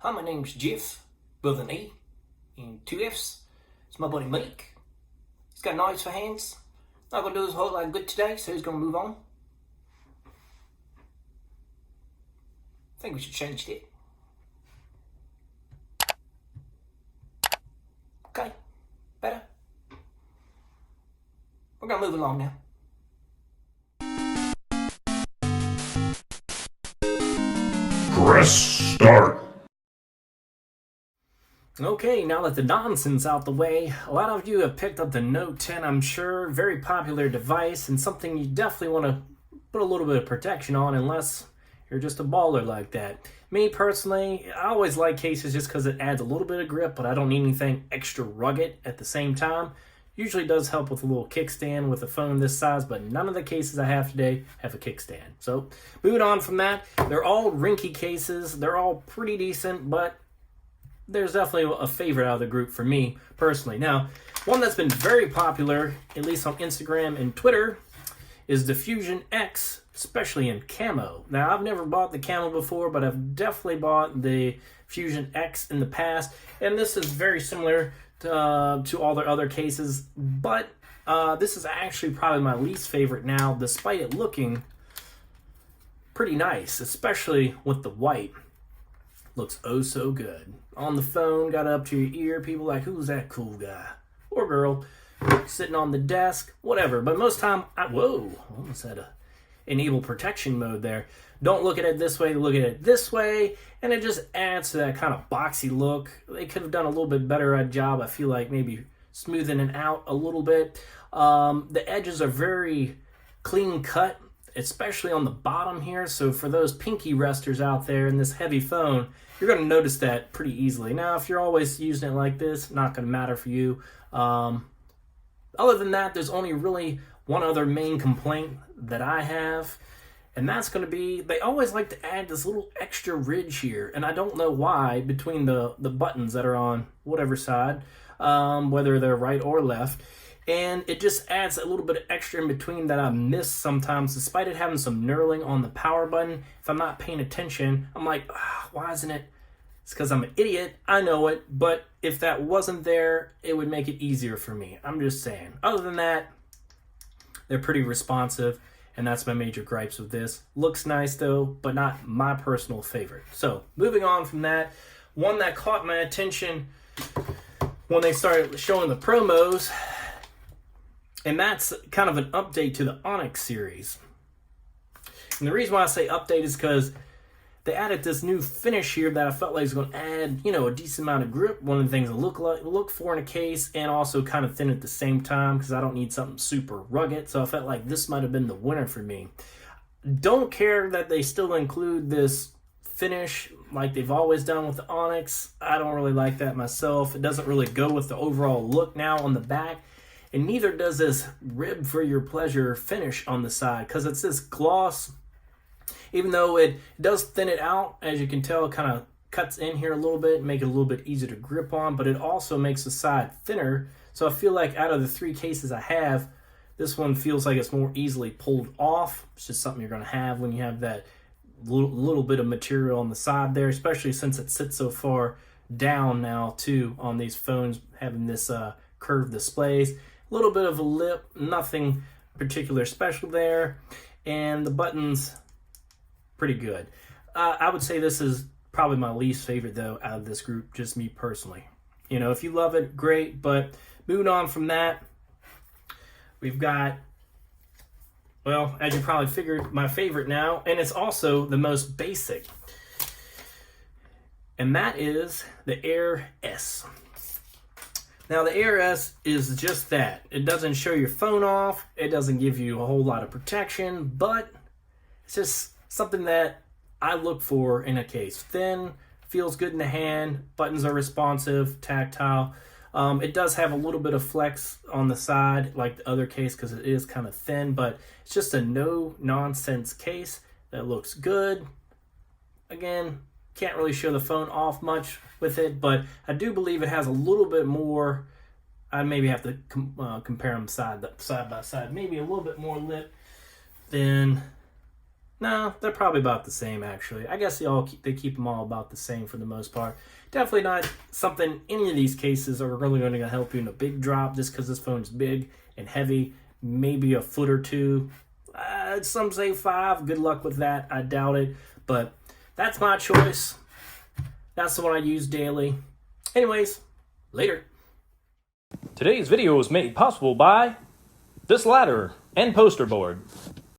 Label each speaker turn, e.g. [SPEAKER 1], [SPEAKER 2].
[SPEAKER 1] Hi, my name's Jeff, with an E and two F's. It's my buddy Mike. He's got knives for hands. Not gonna do his whole lot good today, so he's gonna move on. I think we should change that. Okay, better. We're gonna move along now.
[SPEAKER 2] Press start.
[SPEAKER 1] Okay, now that the nonsense out the way, a lot of you have picked up the Note 10, I'm sure. Very popular device and something you definitely want to put a little bit of protection on unless you're just a baller like that. Me personally, I always like cases just because it adds a little bit of grip, but I don't need anything extra rugged at the same time. Usually does help with a little kickstand with a phone this size, but none of the cases I have today have a kickstand. So moving on from that, they're all Ringke cases. They're all pretty decent, but there's definitely a favorite out of the group for me personally. Now, one that's been very popular, at least on Instagram and Twitter, is the Fusion X, especially in camo. Now, I've never bought the camo before, but I've definitely bought the Fusion X in the past, and this is very similar to all their other cases, but this is actually probably my least favorite now, despite it looking pretty nice, especially with the white. Looks oh so good. On the phone, got up to your ear, people like, who's that cool guy? Or girl, sitting on the desk, whatever. But most time, almost had a enable protection mode there. Don't look at it this way, look at it this way, and it just adds to that kind of boxy look. They could have done a little bit better at job, I feel like, maybe smoothing it out a little bit. The edges are very clean cut, especially on the bottom here. So for those pinky resters out there in this heavy phone, you're going to notice that pretty easily. Now, if you're always using it like this, not going to matter for you. Other than that, there's only really one other main complaint that I have, and that's going to be they always like to add this little extra ridge here, and I don't know why, between the buttons that are on whatever side, whether they're right or left. And it just adds a little bit of extra in between that I miss sometimes, despite it having some knurling on the power button. If I'm not paying attention, I'm like, why isn't it? It's because I'm an idiot, I know it, but if that wasn't there, it would make it easier for me. I'm just saying. Other than that, they're pretty responsive, and that's my major gripes with this. Looks nice though, but not my personal favorite. So, moving on from that, one that caught my attention when they started showing the promos, and that's kind of an update to the Onyx series. And the reason why I say update is because they added this new finish here that I felt like was going to add, a decent amount of grip. One of the things I look for in a case, and also kind of thin at the same time because I don't need something super rugged. So I felt like this might have been the winner for me. Don't care that they still include this finish like they've always done with the Onyx. I don't really like that myself. It doesn't really go with the overall look now on the back. And neither does this rib for your pleasure finish on the side, because it's this gloss. Even though it does thin it out, as you can tell, it kind of cuts in here a little bit, make it a little bit easier to grip on, but it also makes the side thinner. So I feel like out of the three cases I have, this one feels like it's more easily pulled off. It's just something you're going to have when you have that little bit of material on the side there, especially since it sits so far down now too on these phones, having this curved displays. A little bit of a lip, nothing particular special there, and the buttons pretty good. I would say this is probably my least favorite though out of this group, just me personally. If you love it, great, but moving on from that, we've got, well, as you probably figured, my favorite now, and it's also the most basic, and that is the Air S. Now, the Air S is just that. It doesn't show your phone off. It doesn't give you a whole lot of protection, but it's just something that I look for in a case. Thin, feels good in the hand, buttons are responsive, tactile. It does have a little bit of flex on the side like the other case because it is kind of thin, but it's just a no-nonsense case that looks good. Again, can't really show the phone off much with it, but I do believe it has a little bit more. I maybe have to compare them side by side. Maybe a little bit more lip than No, they're probably about the same, actually. I guess they keep them all about the same for the most part. Definitely not something any of these cases are really going to help you in a big drop just because this phone's big and heavy. Maybe a foot or two. Some say 5. Good luck with that. I doubt it. But that's my choice. That's the one I use daily. Anyways, later.
[SPEAKER 3] Today's video was made possible by this ladder and poster board.